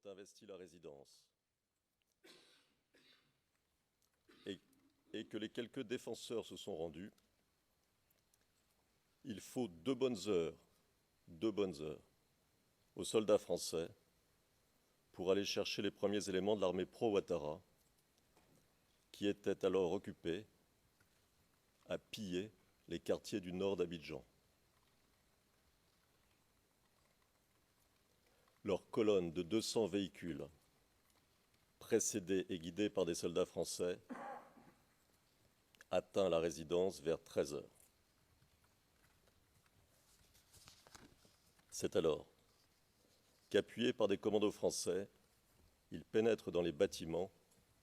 ont investi la résidence et que les quelques défenseurs se sont rendus, il faut 2 bonnes heures aux soldats français pour aller chercher les premiers éléments de l'armée pro-Ouattara qui était alors occupée à piller les quartiers du nord d'Abidjan. Leur colonne de 200 véhicules, précédée et guidée par des soldats français, atteint la résidence vers 13 heures. C'est alors qu'appuyés par des commandos français, ils pénètrent dans les bâtiments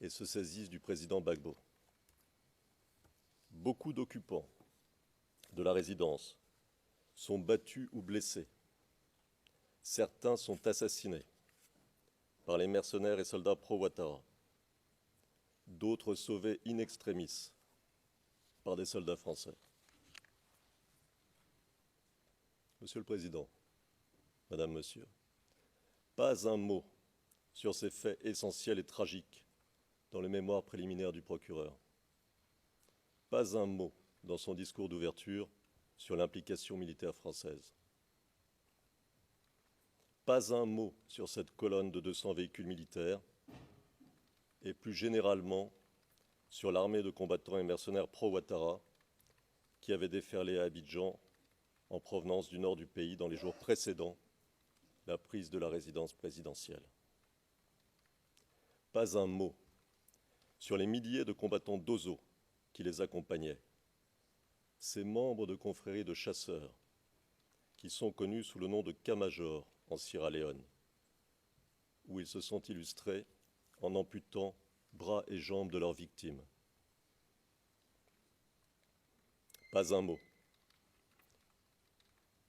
et se saisissent du président Gbagbo. Beaucoup d'occupants de la résidence sont battus ou blessés. Certains sont assassinés par les mercenaires et soldats pro-Ouattara. D'autres sauvés in extremis par des soldats français. Monsieur le Président, Madame, Monsieur, pas un mot sur ces faits essentiels et tragiques dans le mémoire préliminaire du procureur. Pas un mot dans son discours d'ouverture sur l'implication militaire française. Pas un mot sur cette colonne de 200 véhicules militaires et plus généralement sur l'armée de combattants et mercenaires pro-Ouattara qui avait déferlé à Abidjan en provenance du nord du pays dans les jours précédant la prise de la résidence présidentielle. Pas un mot sur les milliers de combattants d'Ozo qui les accompagnaient, ces membres de confréries de chasseurs qui sont connus sous le nom de K-Major en Sierra Leone, où ils se sont illustrés en amputant bras et jambes de leurs victimes. Pas un mot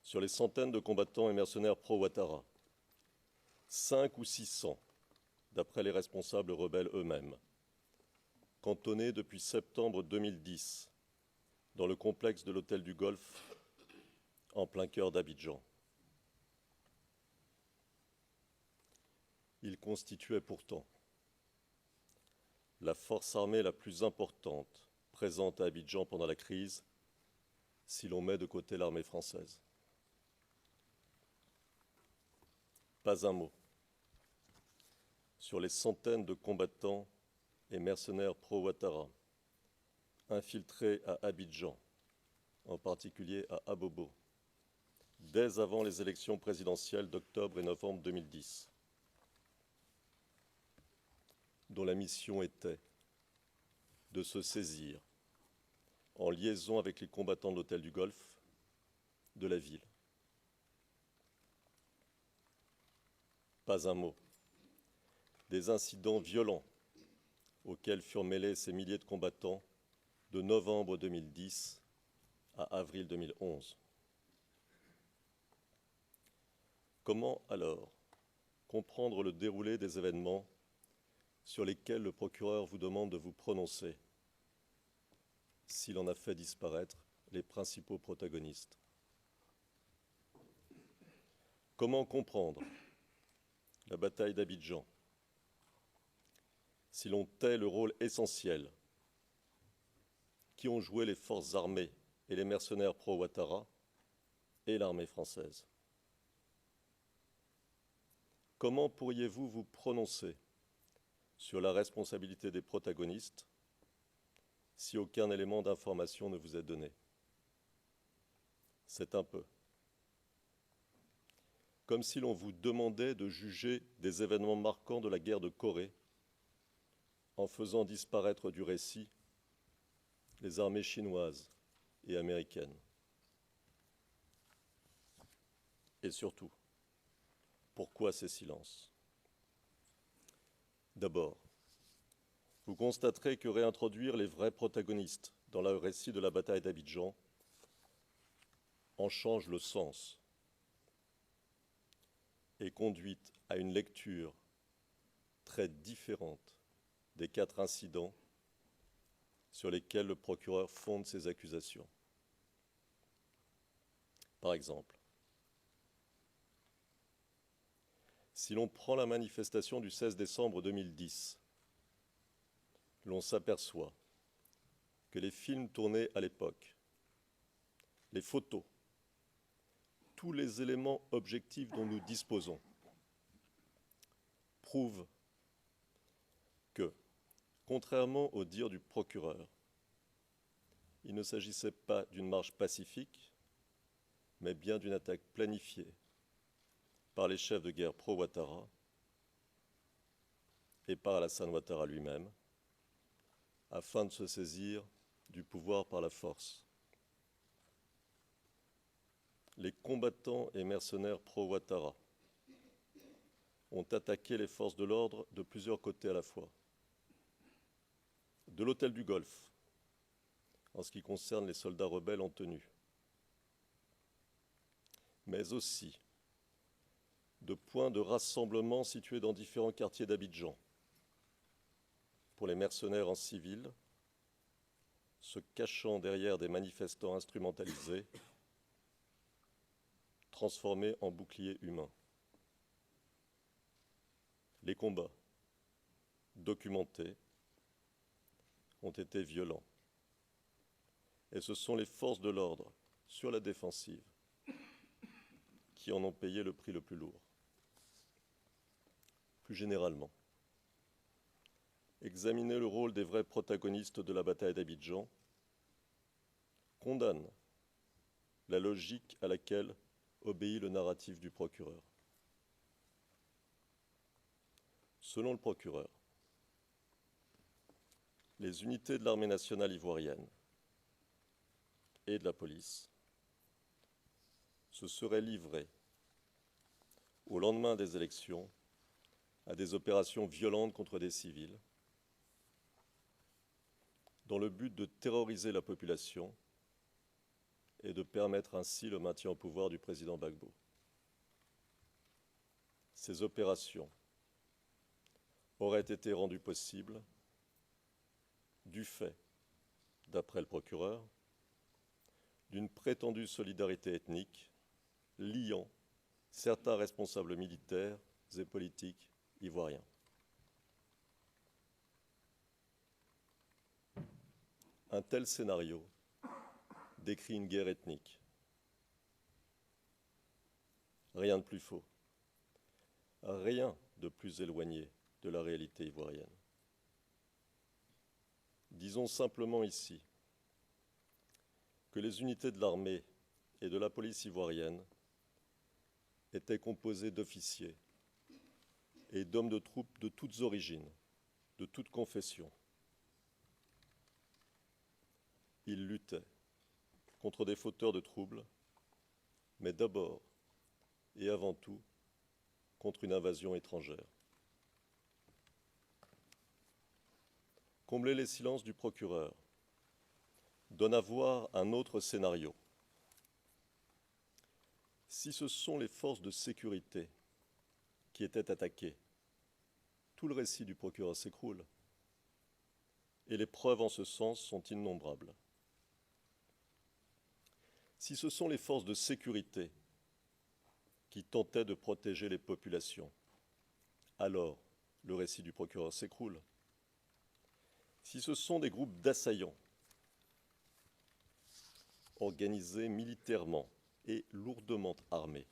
sur les centaines de combattants et mercenaires pro-Ouattara, 500 ou 600 d'après les responsables rebelles eux-mêmes, cantonnés depuis septembre 2010 dans le complexe de l'hôtel du Golfe en plein cœur d'Abidjan. Ils constituaient pourtant la force armée la plus importante présente à Abidjan pendant la crise, si l'on met de côté l'armée française. Pas un mot sur les centaines de combattants et mercenaires pro-Ouattara infiltrés à Abidjan, en particulier à Abobo, dès avant les élections présidentielles d'octobre et novembre 2010, dont la mission était de se saisir, en liaison avec les combattants de l'hôtel du Golfe, de la ville. Pas un mot des incidents violents auxquels furent mêlés ces milliers de combattants de novembre 2010 à avril 2011. Comment alors comprendre le déroulé des événements sur lesquels le procureur vous demande de vous prononcer s'il en a fait disparaître les principaux protagonistes? Comment comprendre la bataille d'Abidjan si l'on tait le rôle essentiel qui ont joué les forces armées et les mercenaires pro-Ouattara et l'armée française? Comment pourriez-vous vous prononcer sur la responsabilité des protagonistes si aucun élément d'information ne vous est donné? C'est un peu comme si l'on vous demandait de juger des événements marquants de la guerre de Corée en faisant disparaître du récit les armées chinoises et américaines. Et surtout, pourquoi ces silences? D'abord, vous constaterez que réintroduire les vrais protagonistes dans le récit de la bataille d'Abidjan en change le sens et conduit à une lecture très différente des 4 incidents sur lesquels le procureur fonde ses accusations. Par exemple, Si l'on prend la manifestation du 16 décembre 2010, l'on s'aperçoit que les films tournés à l'époque, les photos, tous les éléments objectifs dont nous disposons prouvent que, contrairement au dire du procureur, il ne s'agissait pas d'une marche pacifique, mais bien d'une attaque planifiée par les chefs de guerre pro-Ouattara et par Alassane Ouattara lui-même, afin de se saisir du pouvoir par la force. Les combattants et mercenaires pro-Ouattara ont attaqué les forces de l'ordre de plusieurs côtés à la fois. De l'hôtel du Golfe, en ce qui concerne les soldats rebelles en tenue, mais aussi de points de rassemblement situés dans différents quartiers d'Abidjan, pour les mercenaires en civil, se cachant derrière des manifestants instrumentalisés, transformés en boucliers humains. Les combats, documentés, ont été violents. Et ce sont les forces de l'ordre, sur la défensive, qui en ont payé le prix le plus lourd. Plus généralement, examiner le rôle des vrais protagonistes de la bataille d'Abidjan condamne la logique à laquelle obéit le narratif du procureur. Selon le procureur, les unités de l'armée nationale ivoirienne et de la police se seraient livrées au lendemain des élections à des opérations violentes contre des civils dans le but de terroriser la population et de permettre ainsi le maintien au pouvoir du président Gbagbo. Ces opérations auraient été rendues possibles du fait, d'après le procureur, d'une prétendue solidarité ethnique liant certains responsables militaires et politiques ivoiriens. Un tel scénario décrit une guerre ethnique. Rien de plus faux, rien de plus éloigné de la réalité ivoirienne. Disons simplement ici que les unités de l'armée et de la police ivoirienne étaient composées d'officiers et d'hommes de troupes de toutes origines, de toutes confessions. Ils luttaient contre des fauteurs de troubles, mais d'abord et avant tout contre une invasion étrangère. Combler les silences du procureur donne à voir un autre scénario. Si ce sont les forces de sécurité qui étaient attaquées, tout le récit du procureur s'écroule, et les preuves en ce sens sont innombrables. Si ce sont les forces de sécurité qui tentaient de protéger les populations, alors le récit du procureur s'écroule. Si ce sont des groupes d'assaillants organisés militairement et lourdement armés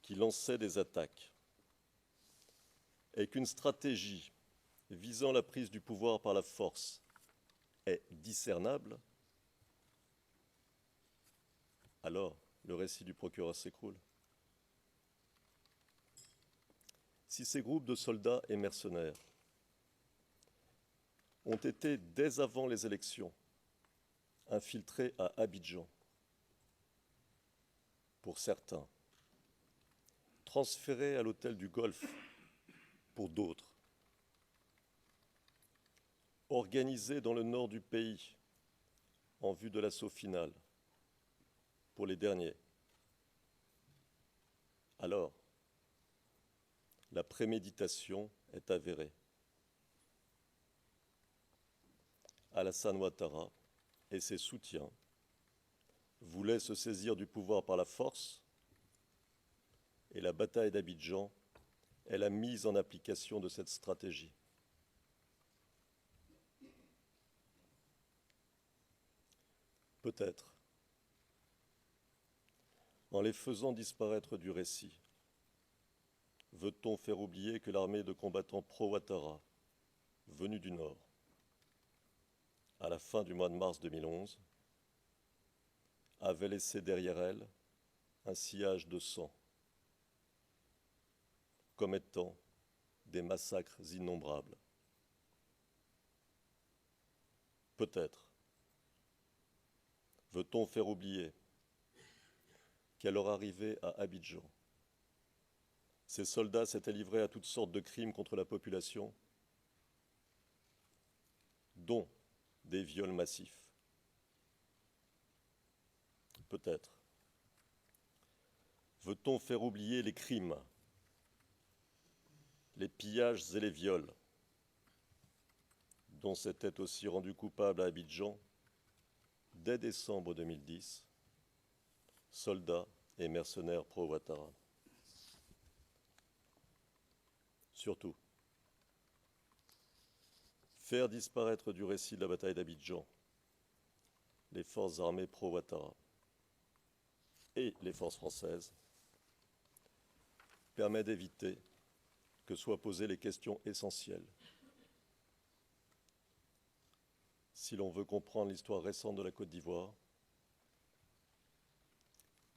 qui lançaient des attaques et qu'une stratégie visant la prise du pouvoir par la force est discernable, alors le récit du procureur s'écroule. Si ces groupes de soldats et mercenaires ont été, dès avant les élections, infiltrés à Abidjan, pour certains, transférés à l'hôtel du Golfe, pour d'autres, organisés dans le nord du pays, en vue de l'assaut final, pour les derniers, alors la préméditation est avérée. Alassane Ouattara et ses soutiens voulaient se saisir du pouvoir par la force la bataille d'Abidjan est la mise en application de cette stratégie. Peut-être, en les faisant disparaître du récit, veut-on faire oublier que l'armée de combattants pro-Ouattara, venue du Nord, à la fin du mois de mars 2011, avait laissé derrière elle un sillage de sang, commettant des massacres innombrables. Peut-être veut-on faire oublier qu'à leur arrivée à Abidjan, ces soldats s'étaient livrés à toutes sortes de crimes contre la population, dont des viols massifs. Peut-être veut-on faire oublier les crimes, les pillages et les viols dont s'étaient aussi rendus coupables à Abidjan, dès décembre 2010, soldats et mercenaires pro-Ouattara. Surtout, faire disparaître du récit de la bataille d'Abidjan les forces armées pro-Ouattara et les forces françaises permet d'éviter que soient posées les questions essentielles. Si l'on veut comprendre l'histoire récente de la Côte d'Ivoire,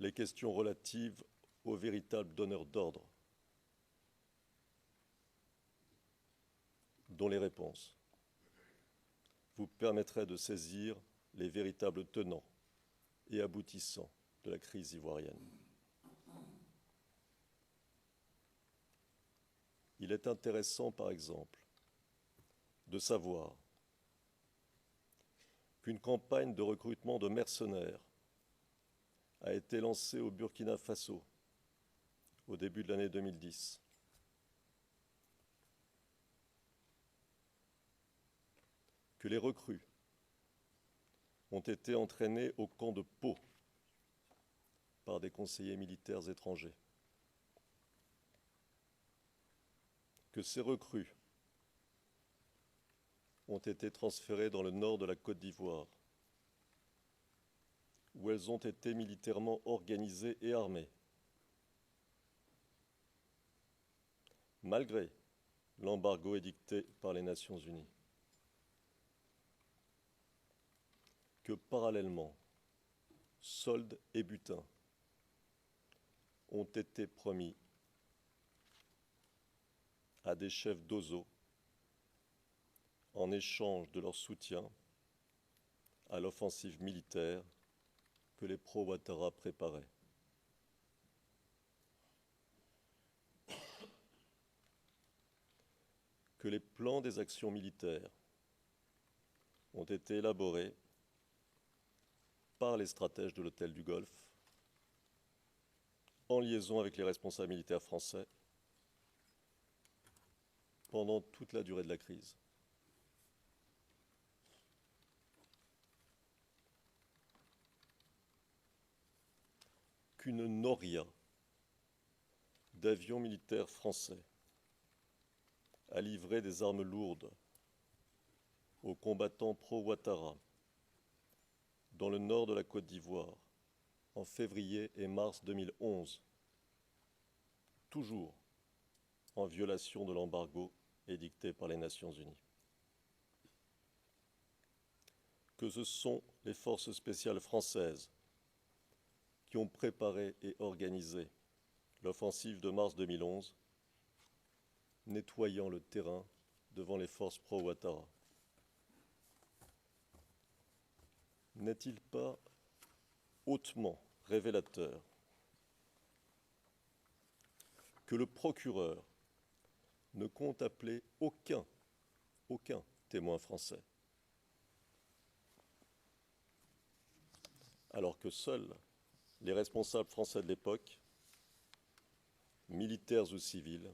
les questions relatives aux véritables donneurs d'ordre, dont les réponses vous permettraient de saisir les véritables tenants et aboutissants de la crise ivoirienne. Il est intéressant, par exemple, de savoir qu'une campagne de recrutement de mercenaires a été lancée au Burkina Faso au début de l'année 2010. Que les recrues ont été entraînés au camp de Pau par des conseillers militaires étrangers. Que ces recrues ont été transférées dans le nord de la Côte d'Ivoire, où elles ont été militairement organisées et armées, malgré l'embargo édicté par les Nations Unies. Que parallèlement, soldes et butins ont été promis à des chefs d'OSO en échange de leur soutien à l'offensive militaire que les pro-Ouattara préparaient. Que les plans des actions militaires ont été élaborés par les stratèges de l'hôtel du Golfe, en liaison avec les responsables militaires français, pendant toute la durée de la crise. Qu'une noria d'avions militaires français a livré des armes lourdes aux combattants pro-Ouattara dans le nord de la Côte d'Ivoire en février et mars 2011, toujours en violation de l'embargo édicté par les Nations Unies. Que ce sont les forces spéciales françaises qui ont préparé et organisé l'offensive de mars 2011, nettoyant le terrain devant les forces pro-Ouattara. N'est-il pas hautement révélateur que le procureur ne compte appeler aucun témoin français, alors que seuls les responsables français de l'époque, militaires ou civils,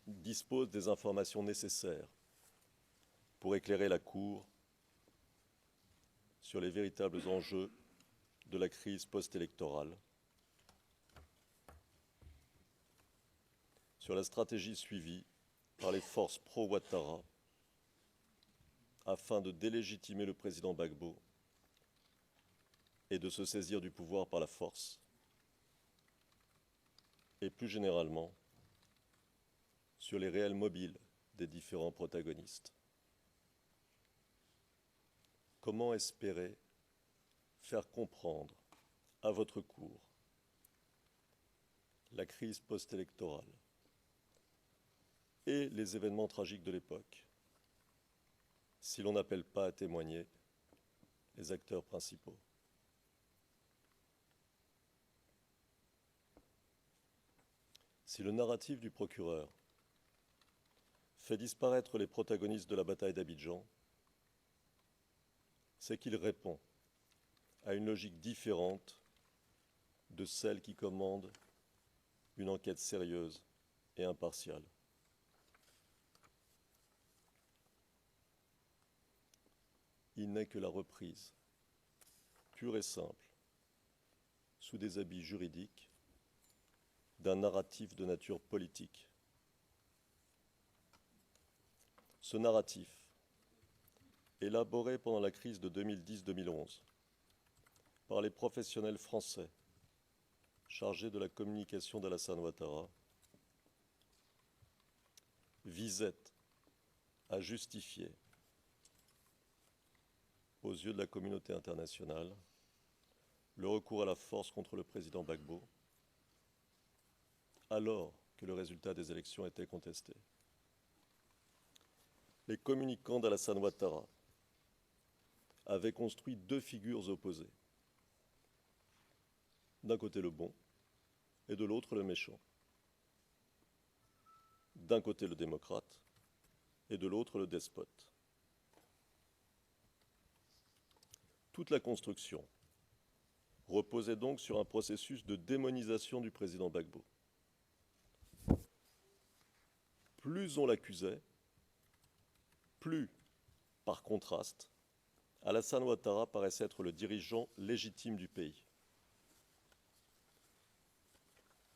disposent des informations nécessaires pour éclairer la Cour sur les véritables enjeux de la crise post-électorale sur la stratégie suivie par les forces pro-Ouattara afin de délégitimer le président Gbagbo et de se saisir du pouvoir par la force, et plus généralement sur les réels mobiles des différents protagonistes. Comment espérer faire comprendre à votre cour la crise post-électorale et les événements tragiques de l'époque si l'on n'appelle pas à témoigner les acteurs principaux? Si le narratif du procureur fait disparaître les protagonistes de la bataille d'Abidjan, c'est qu'il répond à une logique différente de celle qui commande une enquête sérieuse et impartiale. Il n'est que la reprise, pure et simple, sous des habits juridiques, d'un narratif de nature politique. Ce narratif, élaboré pendant la crise de 2010-2011 par les professionnels français chargés de la communication d'Alassane Ouattara, visait à justifier, aux yeux de la communauté internationale, le recours à la force contre le président Gbagbo, alors que le résultat des élections était contesté. Les communicants d'Alassane Ouattara avaient construit deux figures opposées. D'un côté le bon et de l'autre le méchant. D'un côté le démocrate et de l'autre le despote. Toute la construction reposait donc sur un processus de démonisation du président Gbagbo. Plus on l'accusait, plus, par contraste, Alassane Ouattara paraissait être le dirigeant légitime du pays.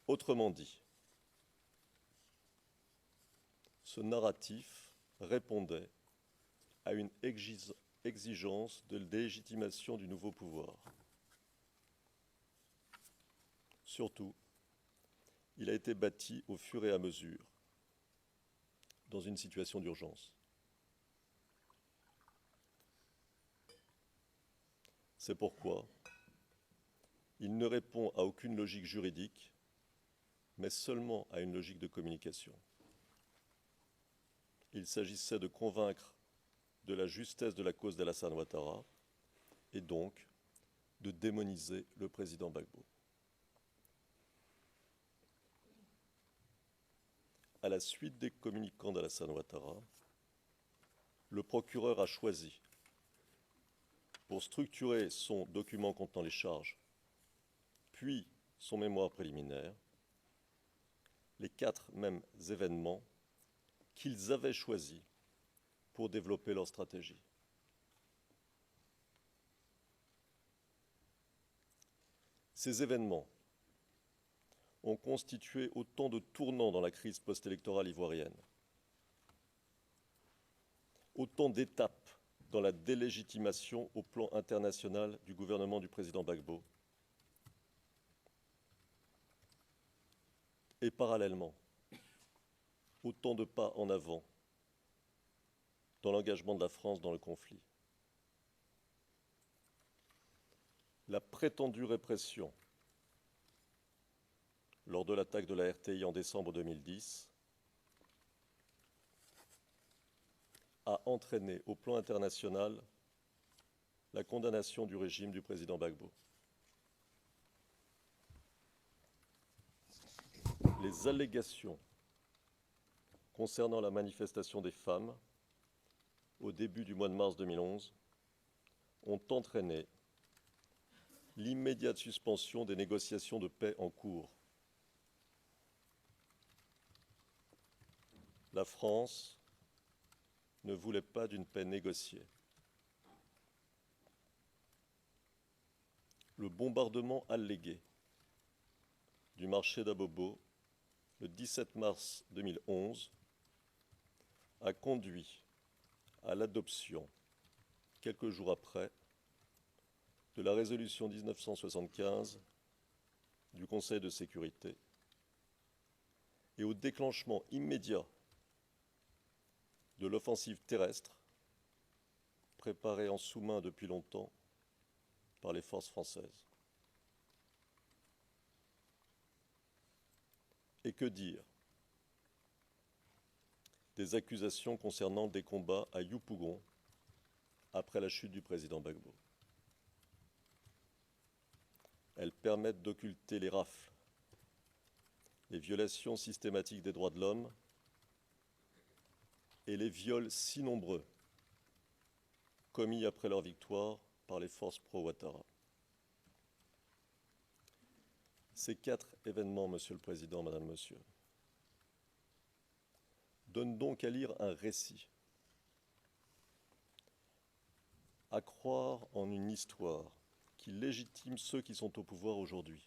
Autrement dit, ce narratif répondait à une exigence de légitimation du nouveau pouvoir. Surtout, il a été bâti au fur et à mesure, dans une situation d'urgence. C'est pourquoi il ne répond à aucune logique juridique, mais seulement à une logique de communication. Il s'agissait de convaincre de la justesse de la cause d'Alassane Ouattara et donc de démoniser le président Gbagbo. À la suite des communicants d'Alassane Ouattara, le procureur a choisi, pour structurer son document contenant les charges, puis son mémoire préliminaire, les quatre mêmes événements qu'ils avaient choisis pour développer leur stratégie. Ces événements ont constitué autant de tournants dans la crise post-électorale ivoirienne, autant d'étapes dans la délégitimation au plan international du gouvernement du président Gbagbo, et parallèlement, autant de pas en avant dans l'engagement de la France dans le conflit. La prétendue répression lors de l'attaque de la RTI en décembre 2010 a entraîné au plan international la condamnation du régime du président Gbagbo. Les allégations concernant la manifestation des femmes au début du mois de mars 2011 ont entraîné l'immédiate suspension des négociations de paix en cours. La France ne voulait pas d'une paix négociée. Le bombardement allégué du marché d'Abobo le 17 mars 2011, a conduit à l'adoption, quelques jours après, de la résolution 1975 du Conseil de sécurité et au déclenchement immédiat de l'offensive terrestre préparée en sous-main depuis longtemps par les forces françaises. Et que dire des accusations concernant des combats à Yopougon après la chute du président Gbagbo? Elles permettent d'occulter les rafles, les violations systématiques des droits de l'homme et les viols si nombreux commis après leur victoire par les forces pro-Ouattara. Ces 4 événements, Monsieur le Président, Madame, Monsieur, donnent donc à lire un récit, à croire en une histoire qui légitime ceux qui sont au pouvoir aujourd'hui.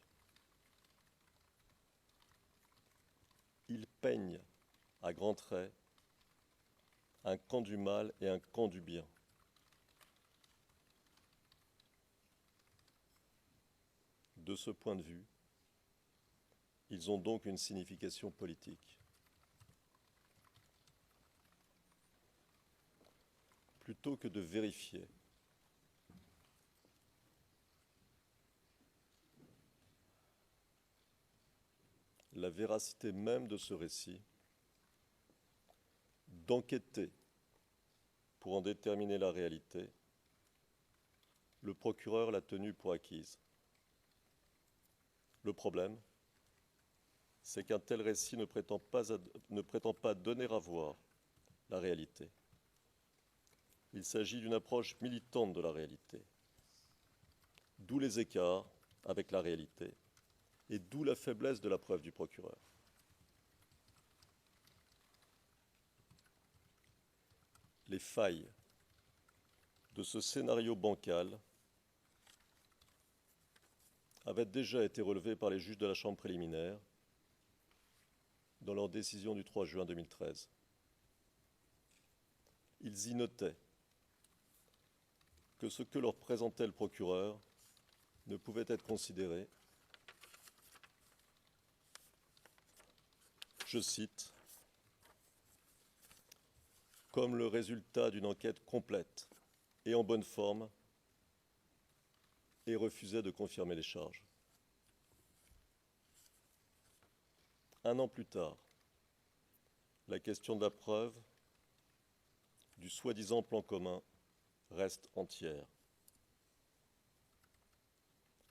Ils peignent à grands traits un camp du mal et un camp du bien. De ce point de vue, ils ont donc une signification politique. Plutôt que de vérifier la véracité même de ce récit, d'enquêter pour en déterminer la réalité, le procureur l'a tenue pour acquise. Le problème, c'est qu'un tel récit ne prétend pas donner à voir la réalité. Il s'agit d'une approche militante de la réalité, d'où les écarts avec la réalité et d'où la faiblesse de la preuve du procureur. Les failles de ce scénario bancal avaient déjà été relevées par les juges de la Chambre préliminaire dans leur décision du 3 juin 2013. Ils y notaient que ce que leur présentait le procureur ne pouvait être considéré, je cite, comme le résultat d'une enquête complète et en bonne forme, et refusait de confirmer les charges. Un an plus tard, la question de la preuve du soi-disant plan commun reste entière.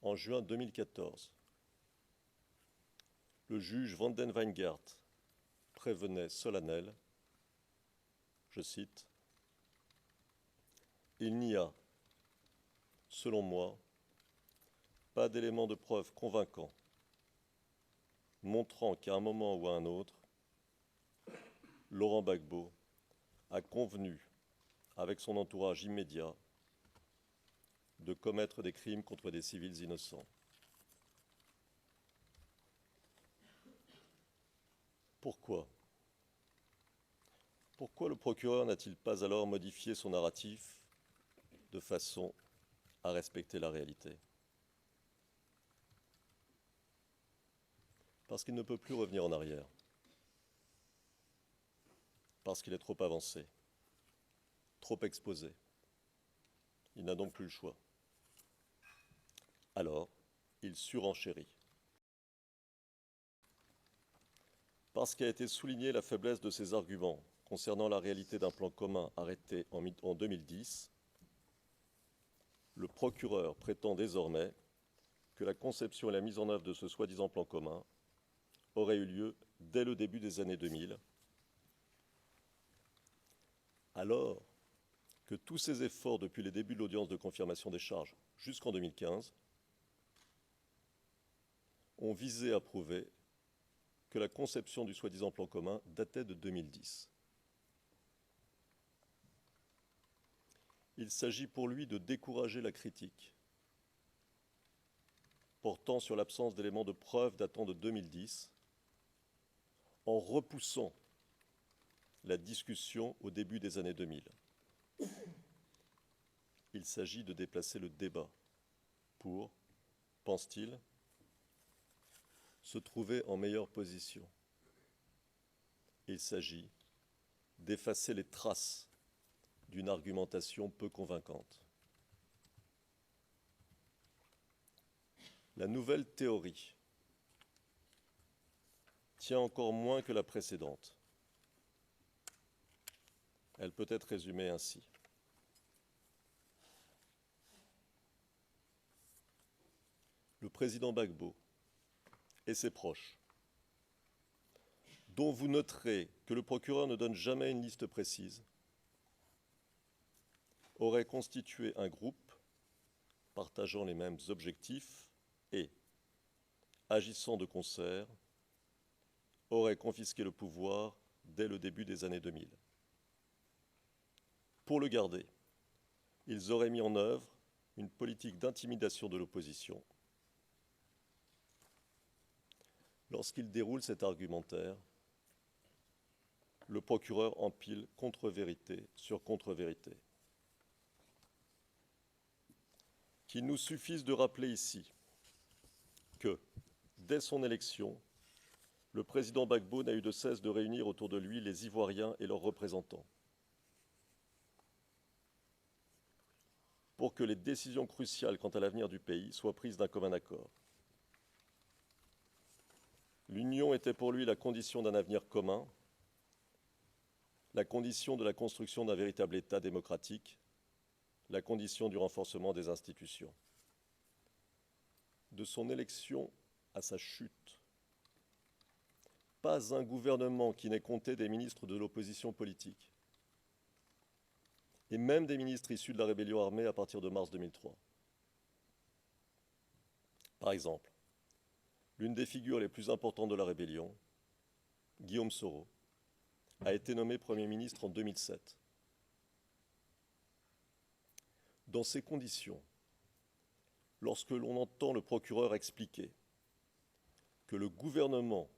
En juin 2014, le juge Van den Wijngaard prévenait Solennel, je cite, « Il n'y a, selon moi, pas d'éléments de preuve convaincants montrant qu'à un moment ou à un autre, Laurent Gbagbo a convenu avec son entourage immédiat de commettre des crimes contre des civils innocents. » Pourquoi ? Pourquoi le procureur n'a-t-il pas alors modifié son narratif de façon à respecter la réalité ? Parce qu'il ne peut plus revenir en arrière. Parce qu'il est trop avancé, trop exposé. Il n'a donc plus le choix. Alors, il surenchérit. Parce qu'a été soulignée la faiblesse de ses arguments concernant la réalité d'un plan commun arrêté en 2010, le procureur prétend désormais que la conception et la mise en œuvre de ce soi-disant plan commun auraient eu lieu dès le début des années 2000, alors que tous ces efforts depuis les débuts de l'audience de confirmation des charges jusqu'en 2015 ont visé à prouver que la conception du soi-disant plan commun datait de 2010. Il s'agit pour lui de décourager la critique portant sur l'absence d'éléments de preuve datant de 2010 en repoussant la discussion au début des années 2000. Il s'agit de déplacer le débat pour, pense-t-il, se trouver en meilleure position. Il s'agit d'effacer les traces d'une argumentation peu convaincante. La nouvelle théorie tient encore moins que la précédente. Elle peut être résumée ainsi. Le président Gbagbo et ses proches, dont vous noterez que le procureur ne donne jamais une liste précise, auraient constitué un groupe partageant les mêmes objectifs et, agissant de concert, auraient confisqué le pouvoir dès le début des années 2000. Pour le garder, ils auraient mis en œuvre une politique d'intimidation de l'opposition. Lorsqu'il déroule cet argumentaire, le procureur empile contre-vérité sur contre-vérité. Qu'il nous suffise de rappeler ici que, dès son élection, le président Gbagbo n'a eu de cesse de réunir autour de lui les Ivoiriens et leurs représentants pour que les décisions cruciales quant à l'avenir du pays soient prises d'un commun accord. L'union était pour lui la condition d'un avenir commun, la condition de la construction d'un véritable État démocratique, la condition du renforcement des institutions. De son élection à sa chute, pas un gouvernement qui n'ait compté des ministres de l'opposition politique, et même des ministres issus de la rébellion armée à partir de mars 2003. Par exemple, l'une des figures les plus importantes de la rébellion, Guillaume Soro, a été nommé Premier ministre en 2007. Dans ces conditions, lorsque l'on entend le procureur expliquer que le gouvernement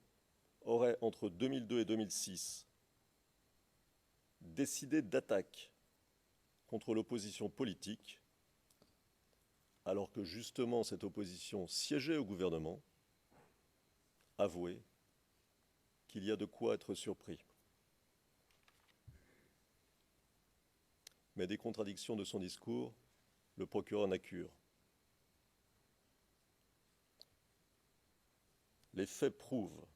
aurait, entre 2002 et 2006, décidé d'attaques contre l'opposition politique, alors que justement cette opposition siégeait au gouvernement, avouez qu'il y a de quoi être surpris. Mais des contradictions de son discours, le procureur n'accure. Les faits prouvent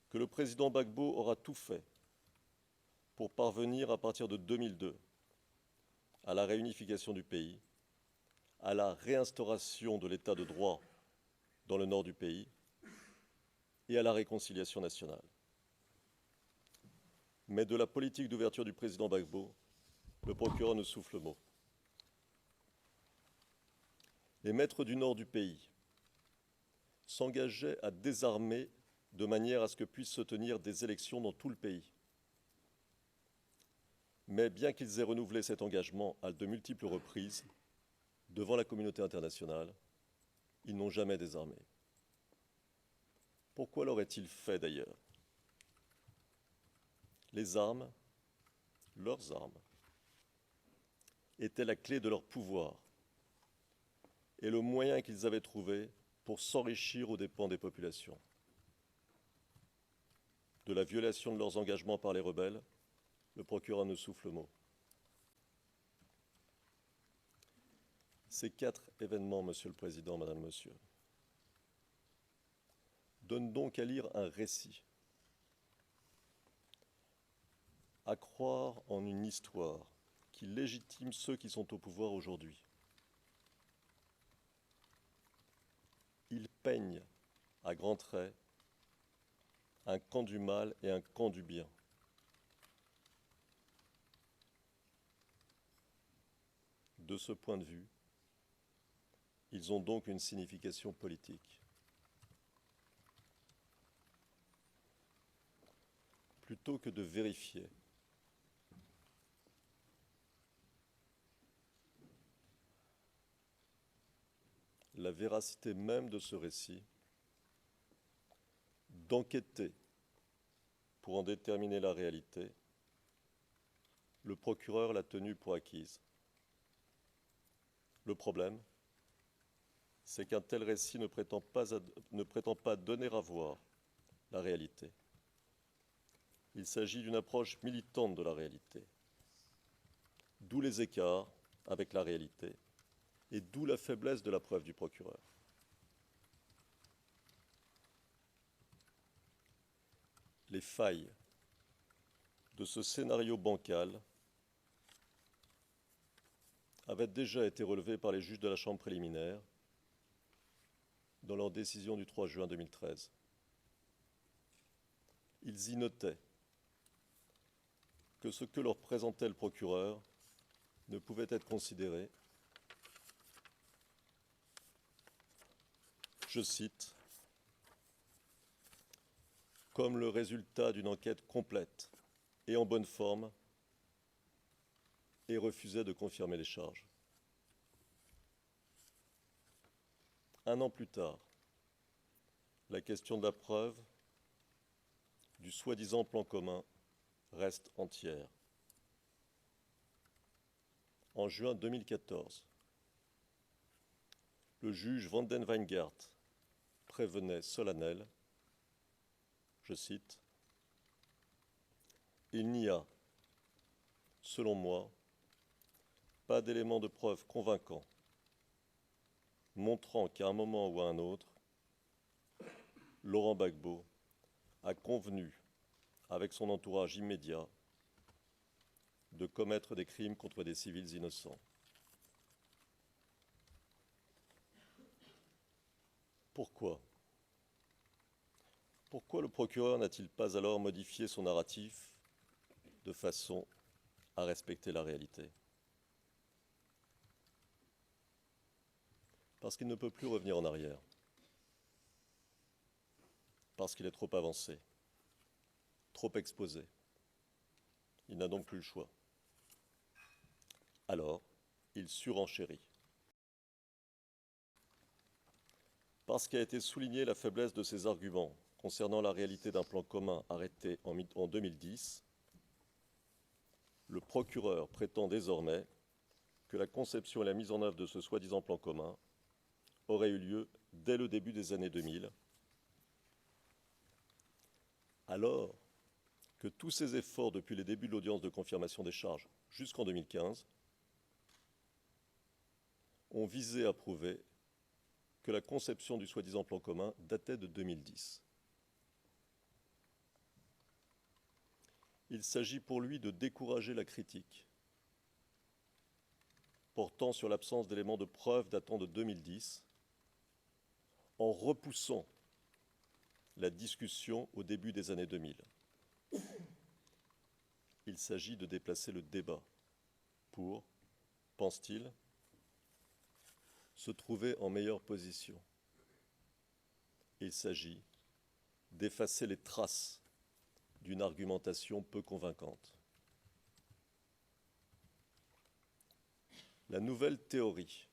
que le président Gbagbo aura tout fait pour parvenir à partir de 2002 à la réunification du pays, à la réinstauration de l'état de droit dans le nord du pays et à la réconciliation nationale. Mais de la politique d'ouverture du président Gbagbo, le procureur ne souffle mot. Les maîtres du nord du pays s'engageaient à désarmer de manière à ce que puissent se tenir des élections dans tout le pays. Mais bien qu'ils aient renouvelé cet engagement à de multiples reprises, devant la communauté internationale, ils n'ont jamais désarmé. Pourquoi l'auraient-ils fait d'ailleurs? Les armes, leurs armes, étaient la clé de leur pouvoir et le moyen qu'ils avaient trouvé pour s'enrichir aux dépens des populations. De la violation de leurs engagements par les rebelles, le procureur ne souffle mot. Ces 4 événements, Monsieur le Président, Madame, Monsieur, donnent donc à lire un récit, à croire en une histoire qui légitime ceux qui sont au pouvoir aujourd'hui. Ils peignent, à grands traits, un camp du mal et un camp du bien. De ce point de vue, ils ont donc une signification politique. Plutôt que de vérifier la véracité même de ce récit, d'enquêter pour en déterminer la réalité, le procureur l'a tenue pour acquise. Le problème, c'est qu'un tel récit ne prétend pas donner à voir la réalité. Il s'agit d'une approche militante de la réalité, d'où les écarts avec la réalité et d'où la faiblesse de la preuve du procureur. Les failles de ce scénario bancal avaient déjà été relevées par les juges de la Chambre préliminaire dans leur décision du 3 juin 2013. Ils y notaient que ce que leur présentait le procureur ne pouvait être considéré, je cite, comme le résultat d'une enquête complète et en bonne forme, et refusait de confirmer les charges. Un an plus tard, la question de la preuve du soi-disant plan commun reste entière. En juin 2014, le juge Van den Wijngaard prévenait Solennel, je cite, « Il n'y a, selon moi, pas d'éléments de preuve convaincants montrant qu'à un moment ou à un autre, Laurent Gbagbo a convenu avec son entourage immédiat de commettre des crimes contre des civils innocents. » Pourquoi ? Pourquoi le procureur n'a-t-il pas alors modifié son narratif de façon à respecter la réalité ? Parce qu'il ne peut plus revenir en arrière. Parce qu'il est trop avancé, trop exposé. Il n'a donc plus le choix. Alors, il surenchérit. Parce qu'a été soulignée la faiblesse de ses arguments concernant la réalité d'un plan commun arrêté en 2010, le procureur prétend désormais que la conception et la mise en œuvre de ce soi-disant plan commun auraient eu lieu dès le début des années 2000, alors que tous ces efforts depuis les débuts de l'audience de confirmation des charges jusqu'en 2015 ont visé à prouver que la conception du soi-disant plan commun datait de 2010. Il s'agit pour lui de décourager la critique portant sur l'absence d'éléments de preuve datant de 2010 en repoussant la discussion au début des années 2000. Il s'agit de déplacer le débat pour, pense-t-il, se trouver en meilleure position. Il s'agit d'effacer les traces d'une argumentation peu convaincante. La nouvelle théorie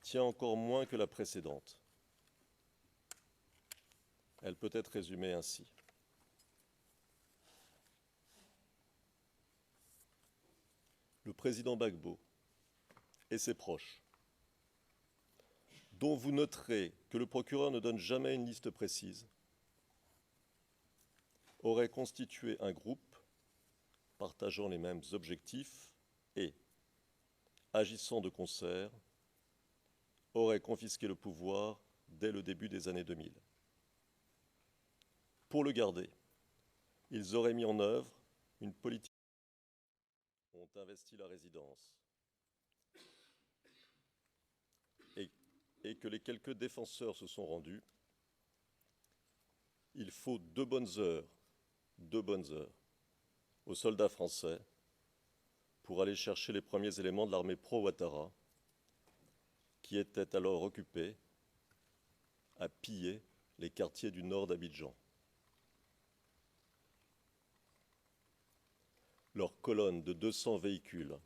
tient encore moins que la précédente. Elle peut être résumée ainsi. Le président Gbagbo et ses proches, dont vous noterez que le procureur ne donne jamais une liste précise, auraient constitué un groupe partageant les mêmes objectifs et, agissant de concert, auraient confisqué le pouvoir dès le début des années 2000. Pour le garder, ils auraient mis en œuvre une politique. Ont investi la résidence et que les quelques défenseurs se sont rendus, il faut 2 bonnes heures aux soldats français pour aller chercher les premiers éléments de l'armée pro-Ouattara qui était alors occupée à piller les quartiers du nord d'Abidjan. Leur colonne de 200 véhicules,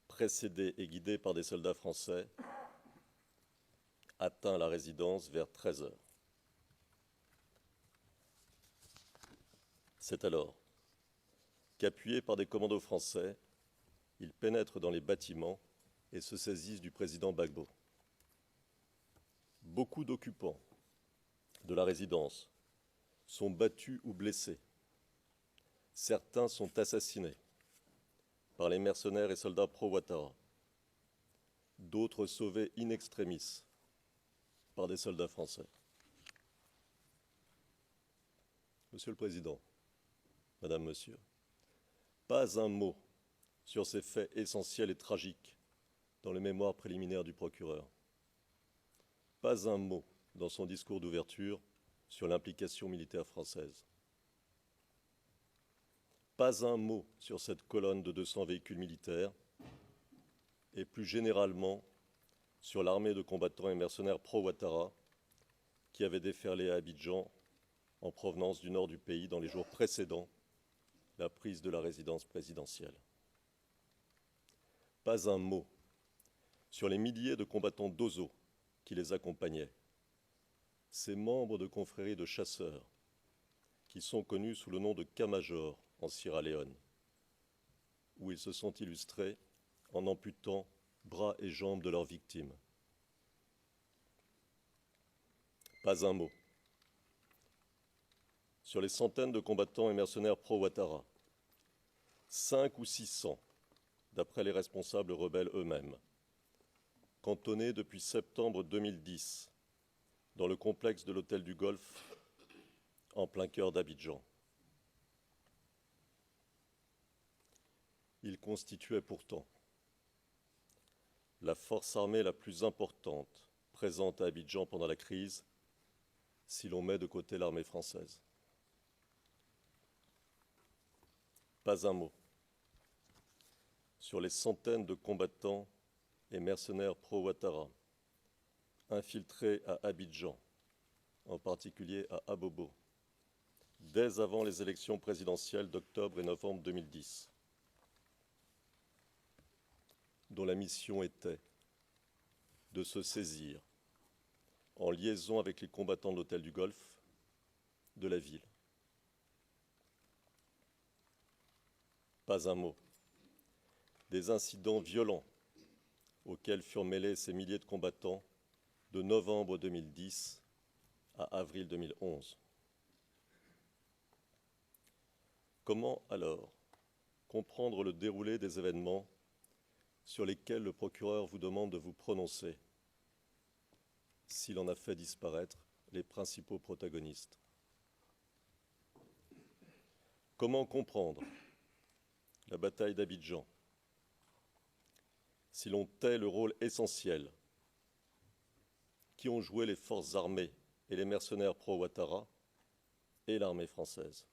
précédée et guidée par des soldats français, atteint la résidence vers 13 heures. C'est alors qu'appuyés par des commandos français, ils pénètrent dans les bâtiments et se saisissent du président Gbagbo. Beaucoup d'occupants de la résidence sont battus ou blessés. Certains sont assassinés par les mercenaires et soldats pro-Ouattara. D'autres sauvés in extremis par des soldats français. Monsieur le Président, Madame, Monsieur, pas un mot sur ces faits essentiels et tragiques dans le mémoire préliminaire du procureur. Pas un mot dans son discours d'ouverture sur l'implication militaire française. Pas un mot sur cette colonne de 200 véhicules militaires et plus généralement sur l'armée de combattants et mercenaires pro-Ouattara qui avait déferlé à Abidjan en provenance du nord du pays dans les jours précédant la prise de la résidence présidentielle. Pas un mot sur les milliers de combattants d'Ozo qui les accompagnaient, ces membres de confréries de chasseurs qui sont connus sous le nom de Camajor en Sierra Leone, où ils se sont illustrés en amputant bras et jambes de leurs victimes. Pas un mot sur les centaines de combattants et mercenaires pro-Ouattara, 500 ou 600 d'après les responsables rebelles eux-mêmes, cantonnés depuis septembre 2010 dans le complexe de l'hôtel du Golfe en plein cœur d'Abidjan. Ils constituaient pourtant la force armée la plus importante présente à Abidjan pendant la crise, si l'on met de côté l'armée française. Pas un mot sur les centaines de combattants et mercenaires pro-Ouattara infiltrés à Abidjan, en particulier à Abobo, dès avant les élections présidentielles d'octobre et novembre 2010, dont la mission était de se saisir, en liaison avec les combattants de l'hôtel du Golfe, de la ville. Pas un mot des incidents violents auxquels furent mêlés ces milliers de combattants de novembre 2010 à avril 2011. Comment alors comprendre le déroulé des événements sur lesquels le procureur vous demande de vous prononcer s'il en a fait disparaître les principaux protagonistes? Comment comprendre la bataille d'Abidjan si l'on tait le rôle essentiel qui ont joué les forces armées et les mercenaires pro-Ouattara et l'armée française?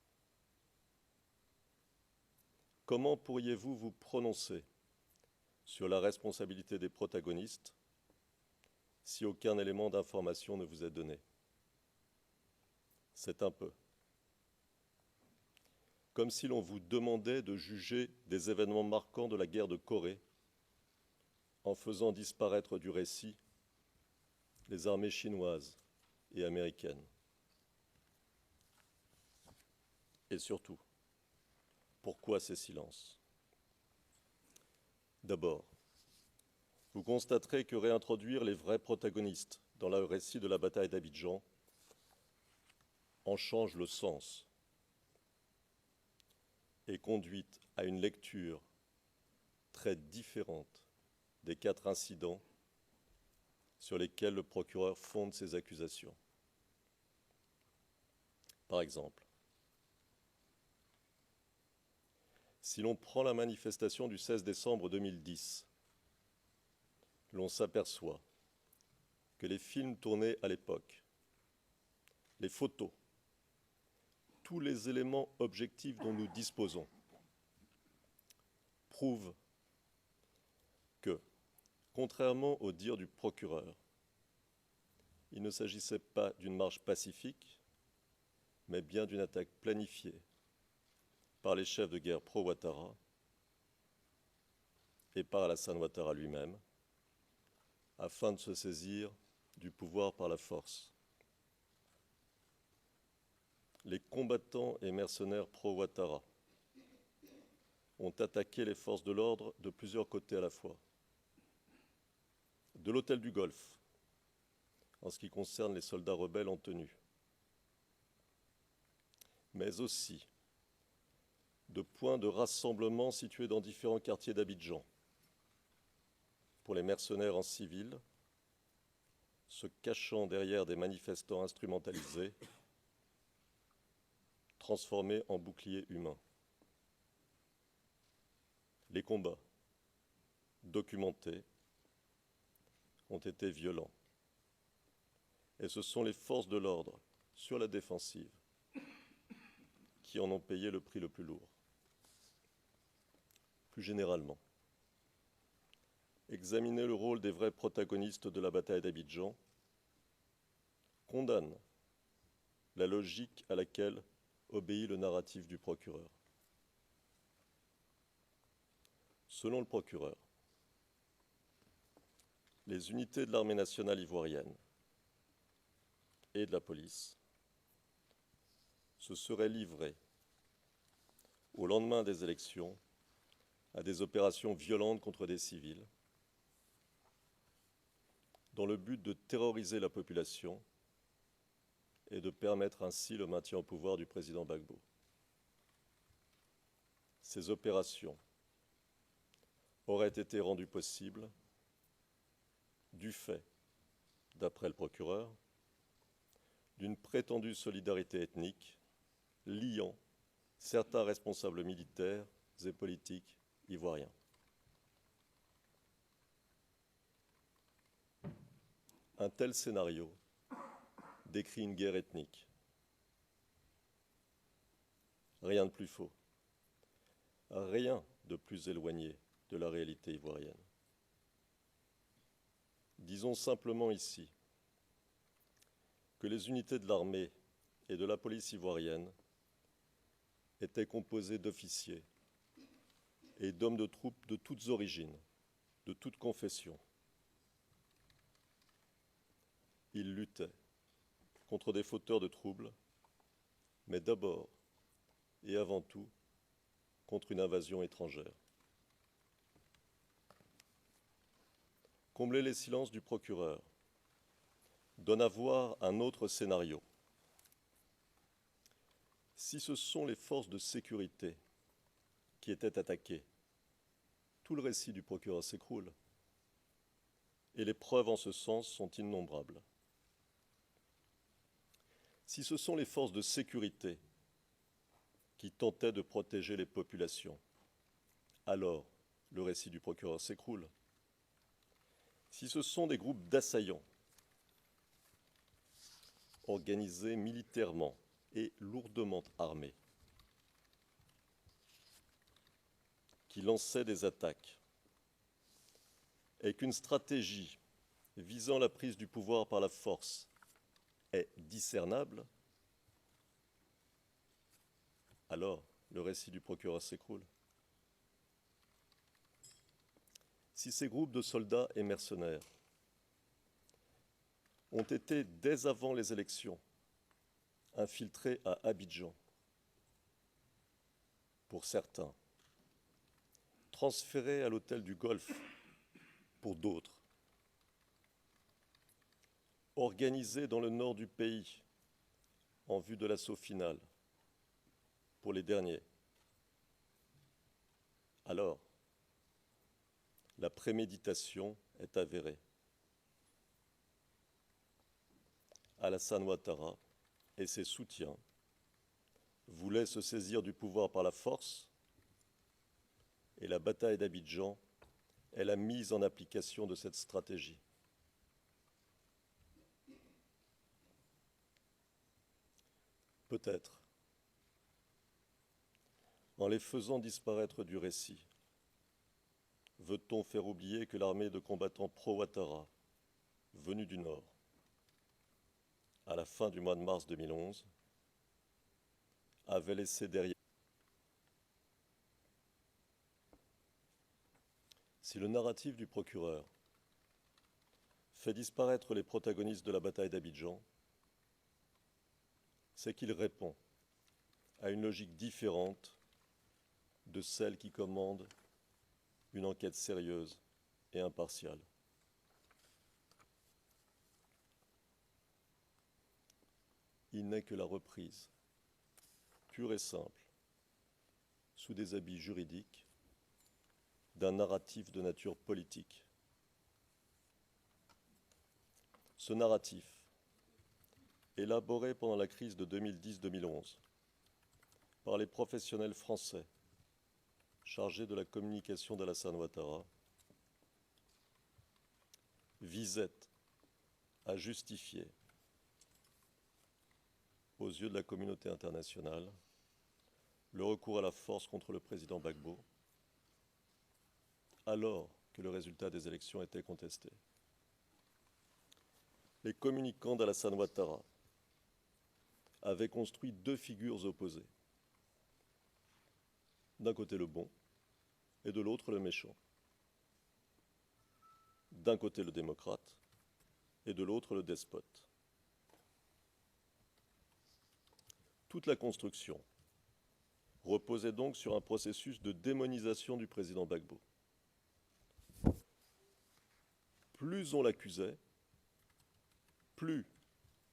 Comment pourriez-vous vous prononcer sur la responsabilité des protagonistes si aucun élément d'information ne vous est donné? C'est un peu comme si l'on vous demandait de juger des événements marquants de la guerre de Corée en faisant disparaître du récit les armées chinoises et américaines. Et surtout, pourquoi ces silences? D'abord, vous constaterez que réintroduire les vrais protagonistes dans le récit de la bataille d'Abidjan en change le sens et conduit à une lecture très différente des 4 incidents sur lesquels le procureur fonde ses accusations. Par exemple, si l'on prend la manifestation du 16 décembre 2010, l'on s'aperçoit que les films tournés à l'époque, les photos, tous les éléments objectifs dont nous disposons prouvent que, contrairement au dire du procureur, il ne s'agissait pas d'une marche pacifique, mais bien d'une attaque planifiée par les chefs de guerre pro-Ouattara et par Alassane Ouattara lui-même, afin de se saisir du pouvoir par la force. les combattants et mercenaires pro-Ouattara ont attaqué les forces de l'ordre de plusieurs côtés à la fois. De l'hôtel du Golfe, en ce qui concerne les soldats rebelles en tenue, mais aussi de points de rassemblement situés dans différents quartiers d'Abidjan, pour les mercenaires en civil, se cachant derrière des manifestants instrumentalisés, transformés en boucliers humains. Les combats, documentés, ont été violents. Et ce sont les forces de l'ordre, sur la défensive, qui en ont payé le prix le plus lourd. Plus généralement, examiner le rôle des vrais protagonistes de la bataille d'Abidjan condamne la logique à laquelle obéit le narratif du procureur. Selon le procureur, les unités de l'armée nationale ivoirienne et de la police se seraient livrées au lendemain des élections à des opérations violentes contre des civils dans le but de terroriser la population et de permettre ainsi le maintien au pouvoir du président Gbagbo. Ces opérations auraient été rendues possibles du fait, d'après le procureur, d'une prétendue solidarité ethnique liant certains responsables militaires et politiques ivoiriens. Un tel scénario décrit une guerre ethnique. Rien de plus faux, rien de plus éloigné de la réalité ivoirienne. Disons simplement ici que les unités de l'armée et de la police ivoirienne étaient composées d'officiers et d'hommes de troupes de toutes origines, de toutes confessions. Ils luttaient contre des fauteurs de troubles, mais d'abord et avant tout contre une invasion étrangère. Combler les silences du procureur donne à voir un autre scénario. Si ce sont les forces de sécurité qui étaient attaquées, tout le récit du procureur s'écroule, et les preuves en ce sens sont innombrables. Si ce sont les forces de sécurité qui tentaient de protéger les populations, alors le récit du procureur s'écroule. Si ce sont des groupes d'assaillants organisés militairement et lourdement armés qui lançaient des attaques et qu'une stratégie visant la prise du pouvoir par la force est discernable, alors le récit du procureur s'écroule. Si ces groupes de soldats et mercenaires ont été, dès avant les élections, infiltrés à Abidjan, pour certains, transférés à l'hôtel du Golfe, pour d'autres, organisés dans le nord du pays, en vue de l'assaut final, pour les derniers, alors la préméditation est avérée. Alassane Ouattara et ses soutiens voulaient se saisir du pouvoir par la force, et la bataille d'Abidjan est la mise en application de cette stratégie. Peut-être, en les faisant disparaître du récit, veut-on faire oublier que l'armée de combattants pro-Ouattara, venue du Nord, à la fin du mois de mars 2011, avait laissé derrière. Si le narratif du procureur fait disparaître les protagonistes de la bataille d'Abidjan, c'est qu'il répond à une logique différente de celle qui commande une enquête sérieuse et impartiale. Il n'est que la reprise, pure et simple, sous des habits juridiques, d'un narratif de nature politique. Ce narratif, élaboré pendant la crise de 2010-2011 par les professionnels français chargés de la communication d'Alassane Ouattara, visait à justifier, aux yeux de la communauté internationale, le recours à la force contre le président Gbagbo, alors que le résultat des élections était contesté. Les communicants d'Alassane Ouattara avaient construit deux figures opposées. D'un côté le bon et de l'autre le méchant. D'un côté le démocrate et de l'autre le despote. Toute la construction reposait donc sur un processus de démonisation du président Gbagbo. Plus on l'accusait, plus,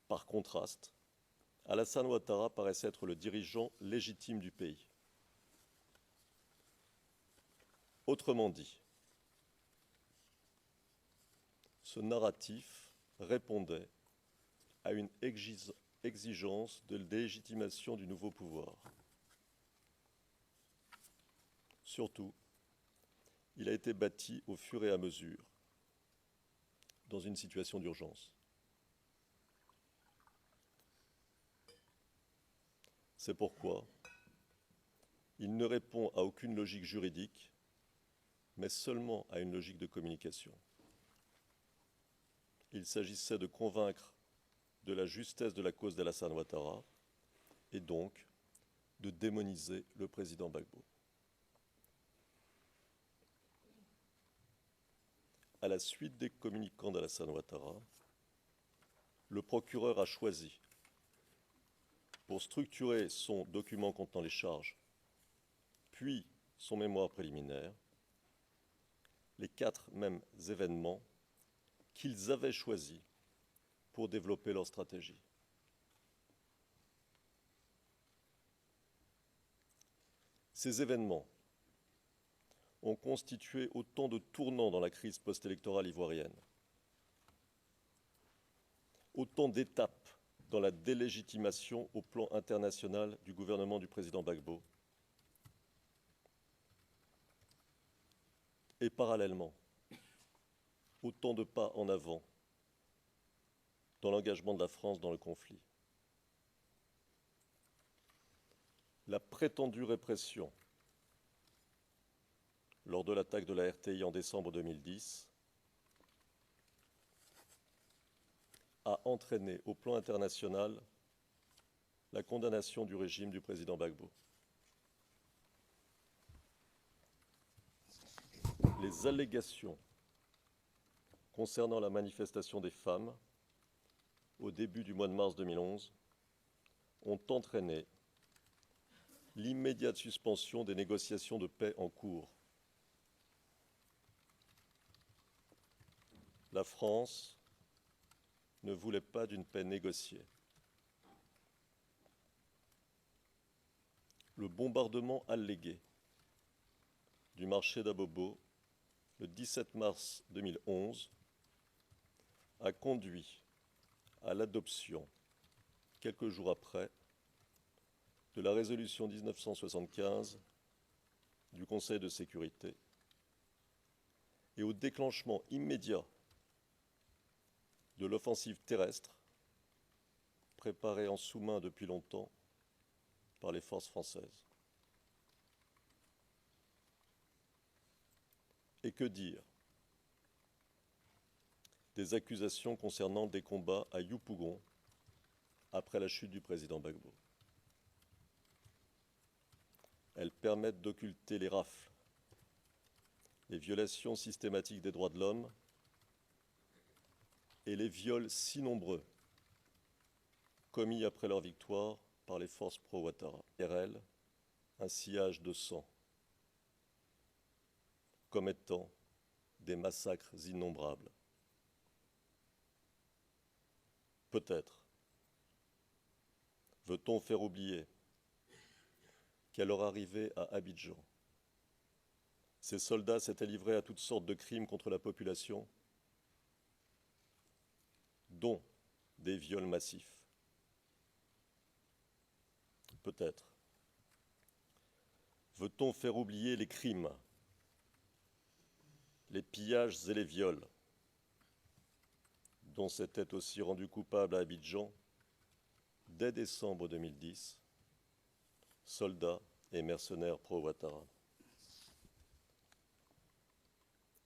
par contraste, Alassane Ouattara paraissait être le dirigeant légitime du pays. Autrement dit, ce narratif répondait à une exigence de légitimation du nouveau pouvoir. Surtout, il a été bâti au fur et à mesure, dans une situation d'urgence. C'est pourquoi il ne répond à aucune logique juridique, mais seulement à une logique de communication. Il s'agissait de convaincre de la justesse de la cause d'Alassane Ouattara et donc de démoniser le président Gbagbo. À la suite des communicants d'Alassane Ouattara, le procureur a choisi, pour structurer son document contenant les charges, puis son mémoire préliminaire, les 4 mêmes événements qu'ils avaient choisis pour développer leur stratégie. Ces événements ont constitué autant de tournants dans la crise post-électorale ivoirienne, autant d'étapes dans la délégitimation au plan international du gouvernement du président Gbagbo, et parallèlement, autant de pas en avant dans l'engagement de la France dans le conflit. La prétendue répression lors de l'attaque de la RTI en décembre 2010 a entraîné au plan international la condamnation du régime du président Gbagbo. Les allégations concernant la manifestation des femmes au début du mois de mars 2011 ont entraîné l'immédiate suspension des négociations de paix en cours. La France ne voulait pas d'une paix négociée. Le bombardement allégué du marché d'Abobo le 17 mars 2011 a conduit à l'adoption, quelques jours après, de la résolution 1975 du Conseil de sécurité et au déclenchement immédiat de l'offensive terrestre préparée en sous-main depuis longtemps par les forces françaises. Et que dire des accusations concernant des combats à Yopougon après la chute du président Gbagbo? Elles permettent d'occulter les rafles, les violations systématiques des droits de l'homme et les viols si nombreux commis après leur victoire par les forces pro-Ouattara. Derrière elles, un sillage de sang, commettant des massacres innombrables. Peut-être veut-on faire oublier qu'à leur arrivée à Abidjan, ces soldats s'étaient livrés à toutes sortes de crimes contre la population, dont des viols massifs. Peut-être veut-on faire oublier les crimes, les pillages et les viols dont s'étaient aussi rendus coupables à Abidjan dès décembre 2010, soldats et mercenaires pro-Ouattara.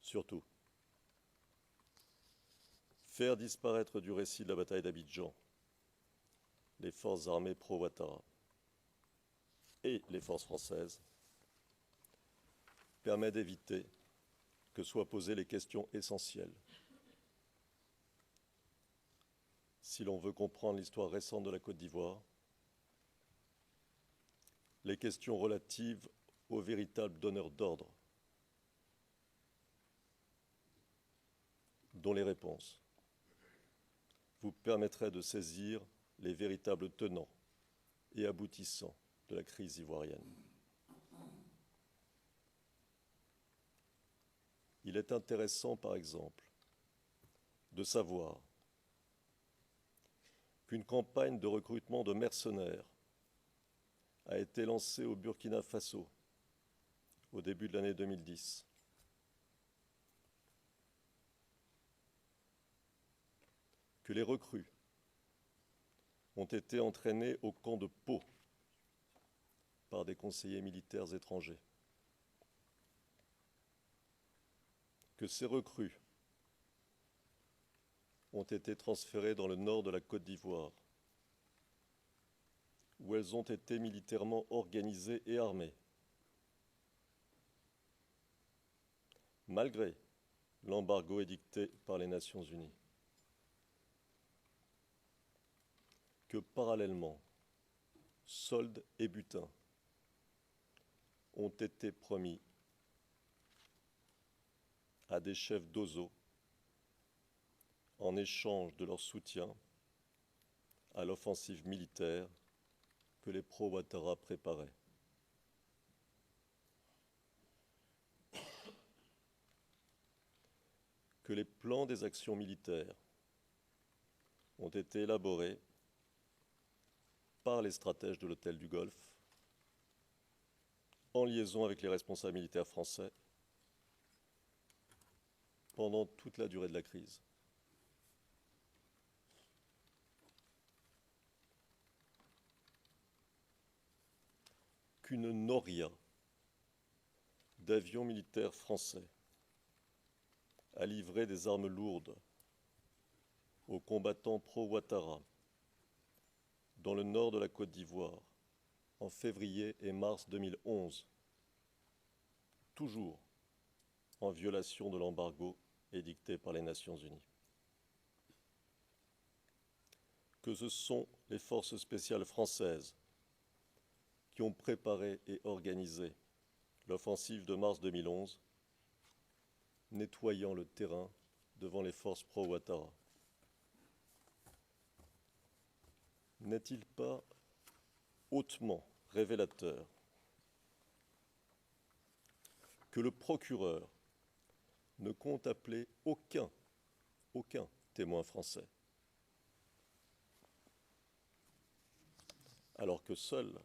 Surtout, faire disparaître du récit de la bataille d'Abidjan les forces armées pro-Ouattara et les forces françaises permet d'éviter que soient posées les questions essentielles. Si l'on veut comprendre l'histoire récente de la Côte d'Ivoire, les questions relatives aux véritables donneurs d'ordre, dont les réponses vous permettraient de saisir les véritables tenants et aboutissants de la crise ivoirienne. Il est intéressant, par exemple, de savoir qu'une campagne de recrutement de mercenaires a été lancée au Burkina Faso au début de l'année 2010. Que les recrues ont été entraînés au camp de Pau par des conseillers militaires étrangers. Que ces recrues ont été transférées dans le nord de la Côte d'Ivoire, où elles ont été militairement organisées et armées, malgré l'embargo édicté par les Nations Unies. Que parallèlement, soldes et butins ont été promis à des chefs d'OSO en échange de leur soutien à l'offensive militaire que les pro-Ouattara préparaient. Que les plans des actions militaires ont été élaborés par les stratèges de l'hôtel du Golfe, en liaison avec les responsables militaires français, pendant toute la durée de la crise. Qu'une noria d'avions militaires français a livré des armes lourdes aux combattants pro-Ouattara dans le nord de la Côte d'Ivoire en février et mars 2011, toujours en violation de l'embargo édicté par les Nations Unies. Que ce sont les forces spéciales françaises qui ont préparé et organisé l'offensive de mars 2011, nettoyant le terrain devant les forces pro-Ouattara. N'est-il pas hautement révélateur que le procureur ne compte appeler aucun témoin français, alors que seuls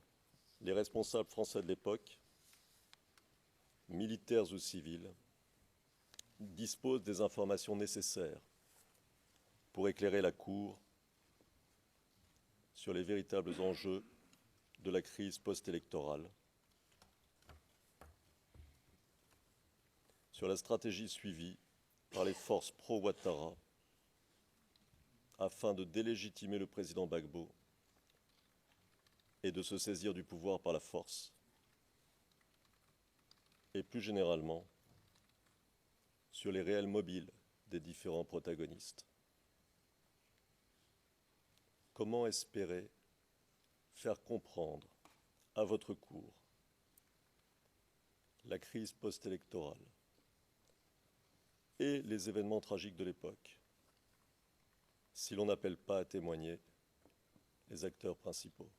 les responsables français de l'époque, militaires ou civils, disposent des informations nécessaires pour éclairer la Cour sur les véritables enjeux de la crise post-électorale, sur la stratégie suivie par les forces pro-Ouattara afin de délégitimer le président Gbagbo et de se saisir du pouvoir par la force, et plus généralement sur les réels mobiles des différents protagonistes. Comment espérer faire comprendre à votre cour la crise post-électorale et les événements tragiques de l'époque, si l'on n'appelle pas à témoigner les acteurs principaux.